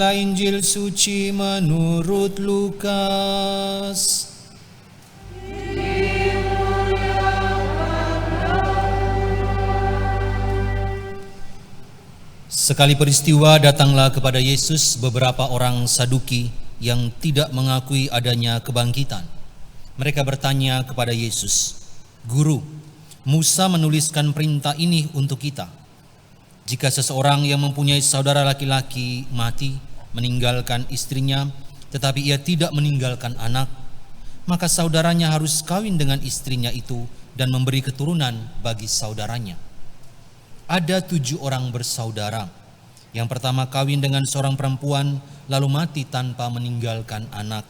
Inilah Injil suci menurut Lukas. Sekali peristiwa datanglah kepada Yesus beberapa orang Saduki yang tidak mengakui adanya kebangkitan. Mereka bertanya kepada Yesus, "Guru, Musa menuliskan perintah ini untuk kita. Jika seseorang yang mempunyai saudara laki-laki mati, meninggalkan istrinya, tetapi ia tidak meninggalkan anak, maka saudaranya harus kawin dengan istrinya itu dan memberi keturunan bagi saudaranya. Ada 7 orang bersaudara. Yang pertama kawin dengan seorang perempuan, lalu mati tanpa meninggalkan anak.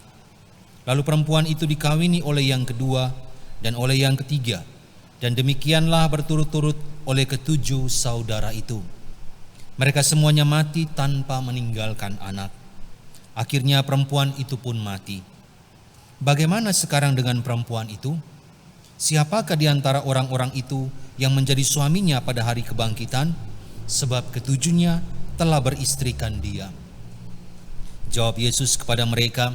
Lalu perempuan itu dikawini oleh yang kedua dan oleh yang ketiga, dan demikianlah berturut-turut oleh ke-7 saudara itu. Mereka semuanya mati tanpa meninggalkan anak. Akhirnya perempuan itu pun mati. Bagaimana sekarang dengan perempuan itu? Siapakah di antara orang-orang itu yang menjadi suaminya pada hari kebangkitan? Sebab ke-7-nya telah beristrikan dia." Jawab Yesus kepada mereka,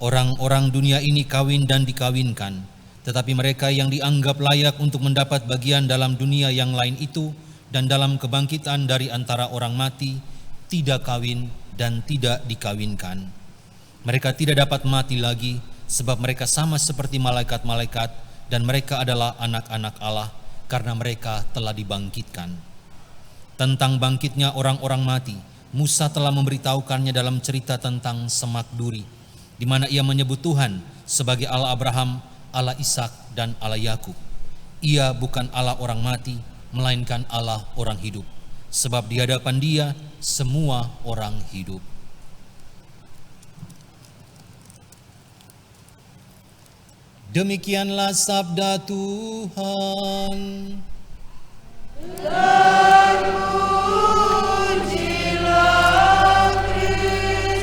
"Orang-orang dunia ini kawin dan dikawinkan, tetapi mereka yang dianggap layak untuk mendapat bagian dalam dunia yang lain itu dan dalam kebangkitan dari antara orang mati tidak kawin dan tidak dikawinkan. Mereka tidak dapat mati lagi, sebab mereka sama seperti malaikat-malaikat dan mereka adalah anak-anak Allah karena mereka telah dibangkitkan. Tentang bangkitnya orang-orang mati, Musa telah memberitahukannya dalam cerita tentang semak duri, di mana ia menyebut Tuhan sebagai Allah Abraham, Allah Ishak dan Allah Yakub. Ia bukan Allah orang mati, melainkan Allah orang hidup, sebab di hadapan Dia semua orang hidup." Demikianlah sabda Tuhan. Terpujilah Kristus.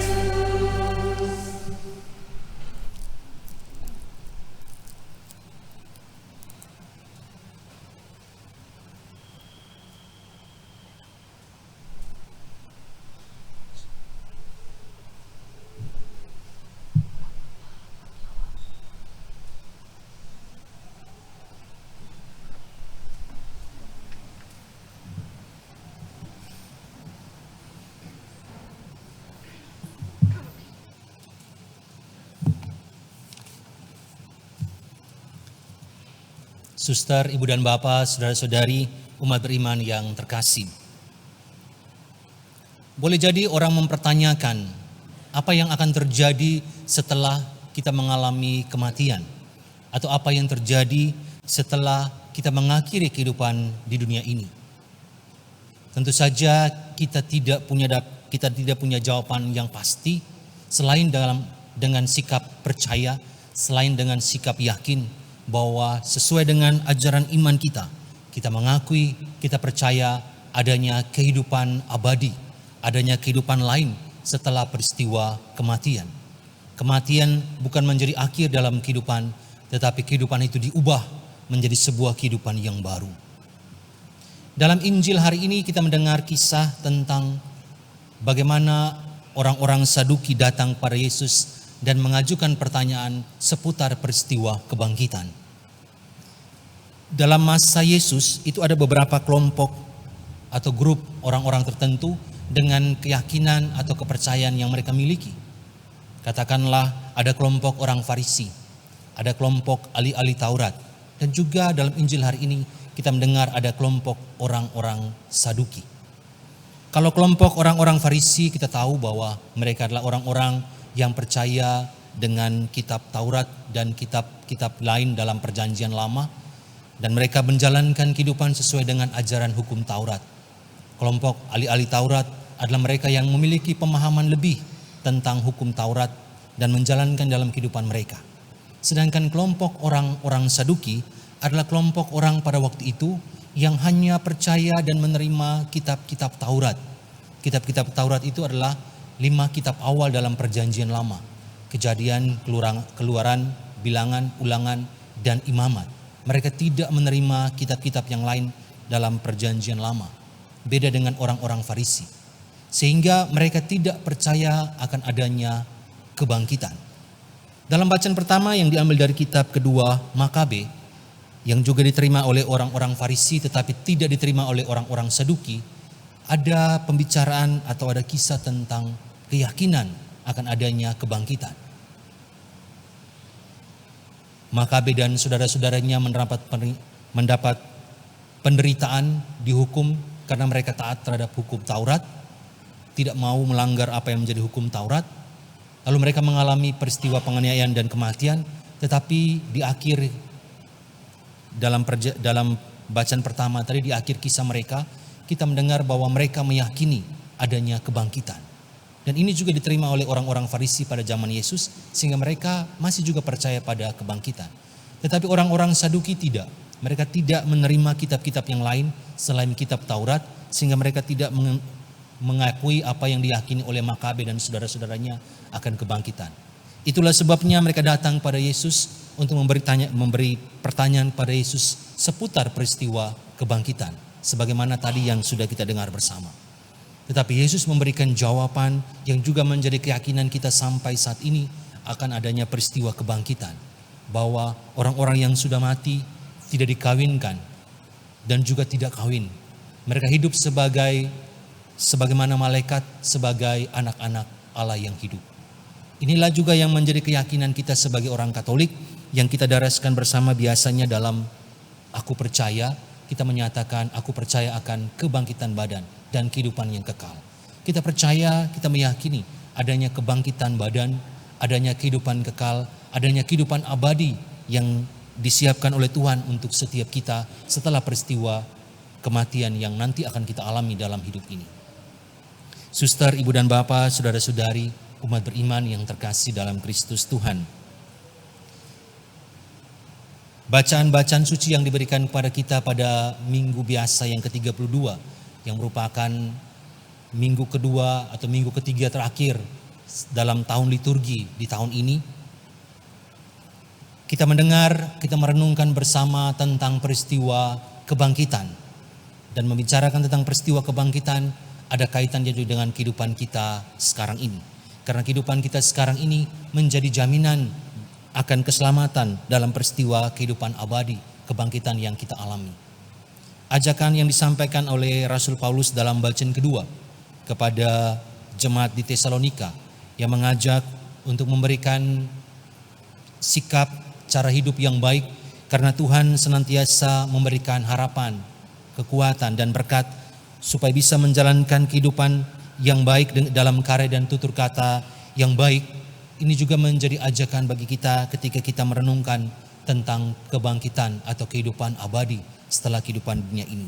Suster, ibu dan bapak, saudara-saudari, umat beriman yang terkasih. Boleh jadi orang mempertanyakan apa yang akan terjadi setelah kita mengalami kematian, atau apa yang terjadi setelah kita mengakhiri kehidupan di dunia ini. Tentu saja kita tidak punya jawaban yang pasti selain dengan sikap percaya, selain dengan sikap yakin bahwa sesuai dengan ajaran iman kita mengakui, kita percaya adanya kehidupan abadi, adanya kehidupan lain setelah peristiwa kematian. Kematian bukan menjadi akhir dalam kehidupan, tetapi kehidupan itu diubah menjadi sebuah kehidupan yang baru. Dalam Injil hari ini kita mendengar kisah tentang bagaimana orang-orang Saduki datang pada Yesus dan mengajukan pertanyaan seputar peristiwa kebangkitan. Dalam masa Yesus itu ada beberapa kelompok atau grup orang-orang tertentu dengan keyakinan atau kepercayaan yang mereka miliki. Katakanlah ada kelompok orang Farisi, ada kelompok ahli-ahli Taurat, dan juga dalam Injil hari ini kita mendengar ada kelompok orang-orang Saduki. Kalau kelompok orang-orang Farisi, kita tahu bahwa mereka adalah orang-orang yang percaya dengan kitab Taurat dan kitab-kitab lain dalam perjanjian lama, dan mereka menjalankan kehidupan sesuai dengan ajaran hukum Taurat. Kelompok ahli-ahli Taurat adalah mereka yang memiliki pemahaman lebih tentang hukum Taurat dan menjalankan dalam kehidupan mereka. Sedangkan kelompok orang-orang Saduki adalah kelompok orang pada waktu itu yang hanya percaya dan menerima kitab-kitab Taurat. Kitab-kitab Taurat itu adalah 5 kitab awal dalam perjanjian lama: Kejadian, Keluaran, Bilangan, Ulangan, dan Imamat. Mereka tidak menerima kitab-kitab yang lain dalam perjanjian lama. Beda dengan orang-orang Farisi. sehingga mereka tidak percaya akan adanya kebangkitan. Dalam bacaan pertama yang diambil dari kitab kedua Makabe, yang juga diterima oleh orang-orang Farisi tetapi tidak diterima oleh orang-orang Saduki, ada pembicaraan atau ada kisah tentang keyakinan akan adanya kebangkitan. Makabe dan saudara-saudaranya mendapat penderitaan, dihukum karena mereka taat terhadap hukum Taurat, tidak mau melanggar apa yang menjadi hukum Taurat. Lalu mereka mengalami peristiwa penganiayaan dan kematian, tetapi di akhir dalam bacaan pertama tadi, di akhir kisah mereka, kita mendengar bahwa mereka meyakini adanya kebangkitan. Dan ini juga diterima oleh orang-orang Farisi pada zaman Yesus, sehingga mereka masih juga percaya pada kebangkitan. Tetapi orang-orang Saduki tidak. Mereka tidak menerima kitab-kitab yang lain selain kitab Taurat, sehingga mereka tidak mengakui apa yang diyakini oleh Makabe dan saudara-saudaranya akan kebangkitan. Itulah sebabnya mereka datang pada Yesus untuk memberi pertanyaan pada Yesus seputar peristiwa kebangkitan, sebagaimana tadi yang sudah kita dengar bersama. Tetapi Yesus memberikan jawaban yang juga menjadi keyakinan kita sampai saat ini akan adanya peristiwa kebangkitan, bahwa orang-orang yang sudah mati tidak dikawinkan dan juga tidak kawin. Mereka hidup sebagaimana malaikat, sebagai anak-anak Allah yang hidup. Inilah juga yang menjadi keyakinan kita sebagai orang Katolik yang kita daraskan bersama biasanya dalam Aku Percaya. Kita menyatakan aku percaya akan kebangkitan badan dan kehidupan yang kekal. Kita percaya, kita meyakini adanya kebangkitan badan, adanya kehidupan kekal, adanya kehidupan abadi yang disiapkan oleh Tuhan untuk setiap kita setelah peristiwa kematian yang nanti akan kita alami dalam hidup ini. Suster, ibu dan bapak, saudara-saudari, umat beriman yang terkasih dalam Kristus Tuhan. Bacaan-bacaan suci yang diberikan kepada kita pada minggu biasa yang ke-32, yang merupakan minggu kedua atau minggu ketiga terakhir dalam tahun liturgi di tahun ini. Kita mendengar, kita merenungkan bersama tentang peristiwa kebangkitan. Dan membicarakan tentang peristiwa kebangkitan ada kaitannya juga dengan kehidupan kita sekarang ini. Karena kehidupan kita sekarang ini menjadi jaminan akan keselamatan dalam peristiwa kehidupan abadi, kebangkitan yang kita alami. Ajakan yang disampaikan oleh Rasul Paulus dalam bacaan kedua kepada jemaat di Tesalonika, yang mengajak untuk memberikan sikap cara hidup yang baik, karena Tuhan senantiasa memberikan harapan, kekuatan dan berkat supaya bisa menjalankan kehidupan yang baik dalam karya dan tutur kata yang baik. Ini juga menjadi ajakan bagi kita ketika kita merenungkan tentang kebangkitan atau kehidupan abadi setelah kehidupan dunia ini.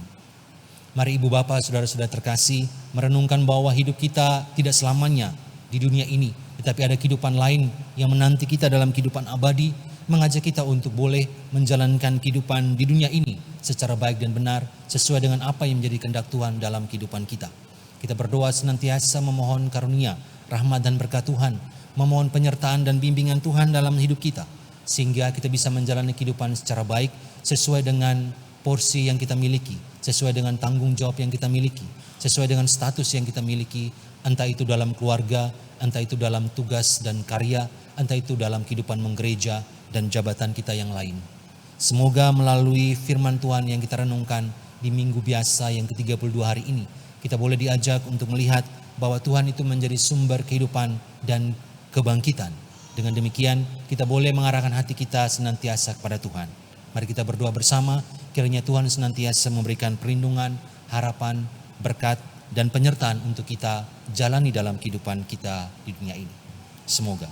Mari ibu bapak, saudara-saudara terkasih, merenungkan bahwa hidup kita tidak selamanya di dunia ini, tetapi ada kehidupan lain yang menanti kita dalam kehidupan abadi, mengajak kita untuk boleh menjalankan kehidupan di dunia ini secara baik dan benar, sesuai dengan apa yang menjadi kehendak Tuhan dalam kehidupan kita. Kita berdoa senantiasa memohon karunia, rahmat dan berkat Tuhan, memohon penyertaan dan bimbingan Tuhan dalam hidup kita, sehingga kita bisa menjalani kehidupan secara baik, sesuai dengan porsi yang kita miliki, sesuai dengan tanggung jawab yang kita miliki, sesuai dengan status yang kita miliki, entah itu dalam keluarga, entah itu dalam tugas dan karya, entah itu dalam kehidupan menggereja dan jabatan kita yang lain. Semoga melalui firman Tuhan yang kita renungkan di minggu biasa yang ke-32 hari ini, kita boleh diajak untuk melihat bahwa Tuhan itu menjadi sumber kehidupan dan kebangkitan. Dengan demikian kita boleh mengarahkan hati kita senantiasa kepada Tuhan. Mari kita berdoa bersama, kiranya Tuhan senantiasa memberikan perlindungan, harapan, berkat dan penyertaan untuk kita jalani dalam kehidupan kita di dunia ini. Semoga.